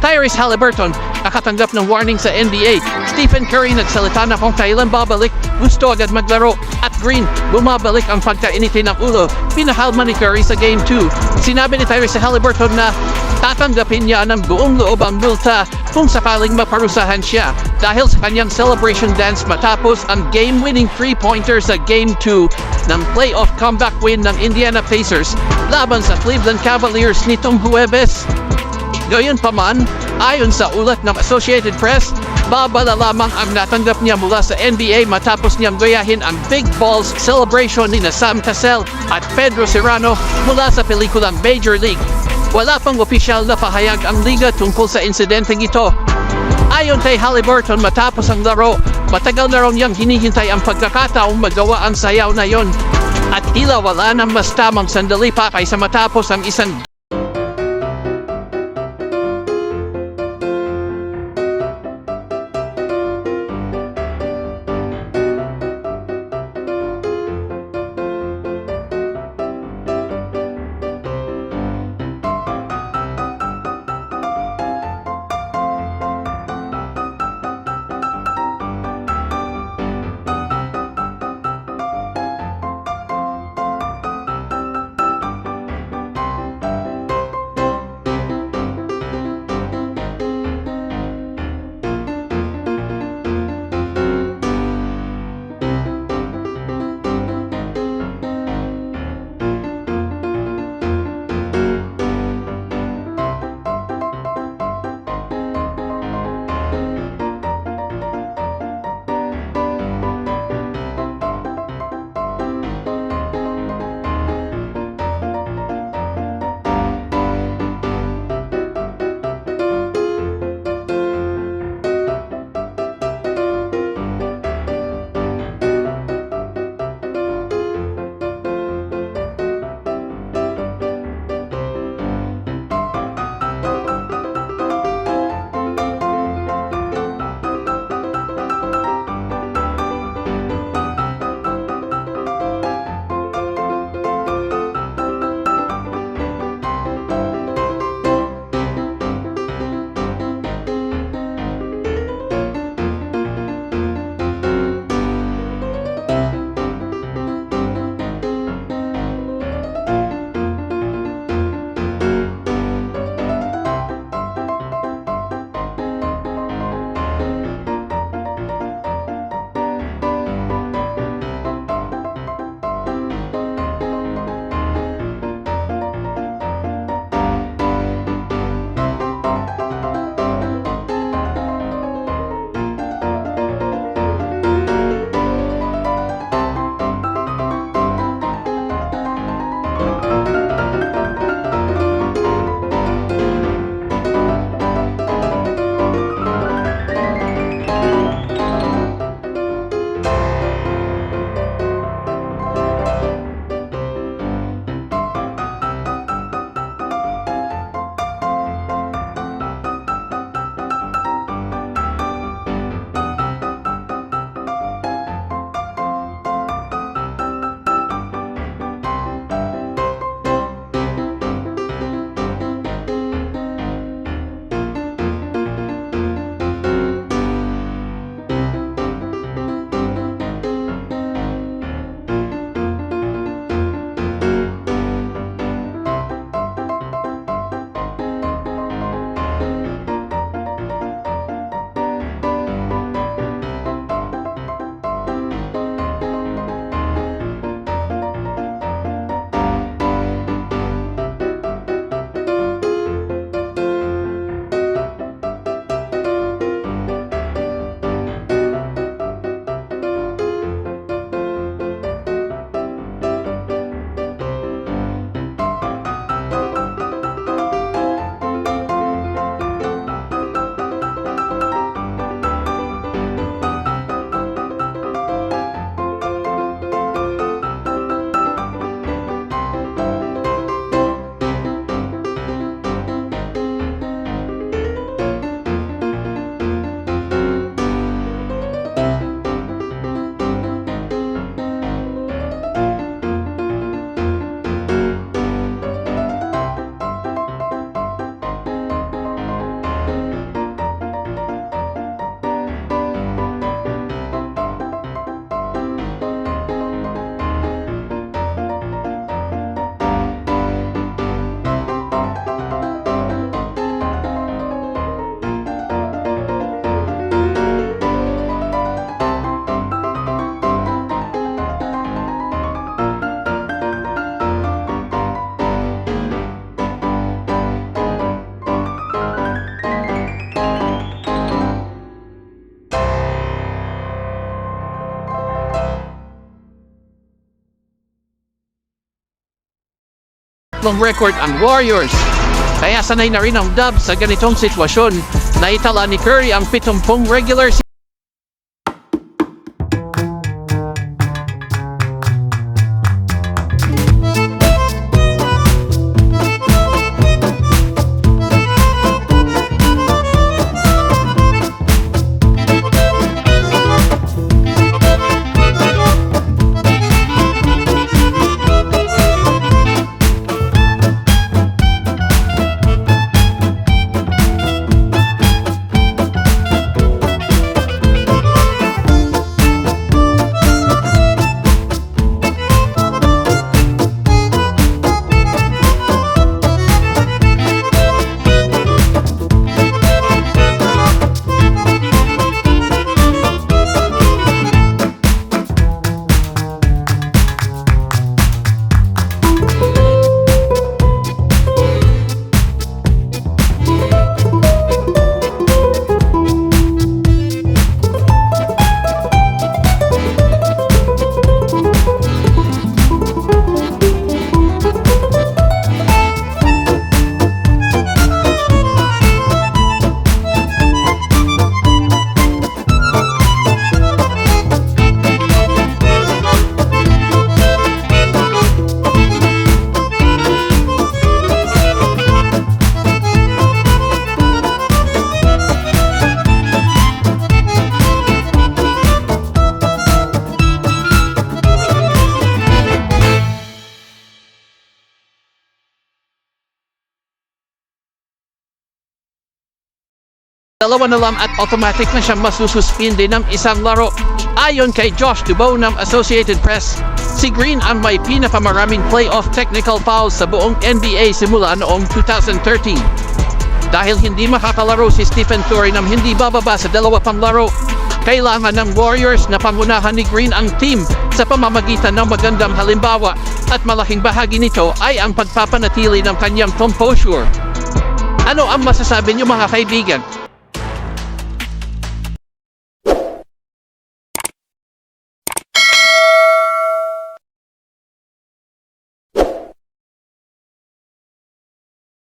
Tyrese Haliburton, nakatanggap ng warning sa NBA. Stephen Curry nagsalita na kung kailan babalik, gusto agad maglaro. At Green, bumabalik ang pagkainitin ng ulo. Pinahalma ni Curry sa Game 2. Sinabi ni Tyrese Haliburton na tatanggapin niya ng buong loob ang multa kung sakaling maparusahan siya dahil sa kanyang celebration dance matapos ang game-winning 3-pointer sa Game 2 ng playoff comeback win ng Indiana Pacers laban sa Cleveland Cavaliers nitong Huwebes. Gayunpaman, ayon sa ulat ng Associated Press, babala lamang ang natanggap niya mula sa NBA matapos niyang gayahin ang Big Balls celebration ni Sam Cassell at Pedro Serrano mula sa pelikulang Major League. Wala pang opisyal na pahayag ang liga tungkol sa insidenteng ito. Ayon kay Haliburton matapos ang laro, matagal na raw niyang hinihintay ang pagkakataong magawa ang sayaw na yon. At tila wala nang mas tamang sandali pa kaysa matapos ang isang ng record ang Warriors. Kaya sanay na rin ang Dubs sa ganitong sitwasyon. Naitala ni Curry ang 70 regular season. Dalawa na lang at automatic na siyang masususpinde ng isang laro. Ayon kay Josh Dubow ng Associated Press, si Green ang may pinakamaraming playoff technical fouls sa buong NBA simula noong 2013. Dahil hindi makakalaro si Stephen Curry nang hindi bababa sa 2 pang laro, kailangan ng Warriors na pangunahan ni Green ang team sa pamamagitan ng magandang halimbawa at malaking bahagi nito ay ang pagpapanatili ng kanyang composure. Ano ang masasabi niyo mga kaibigan?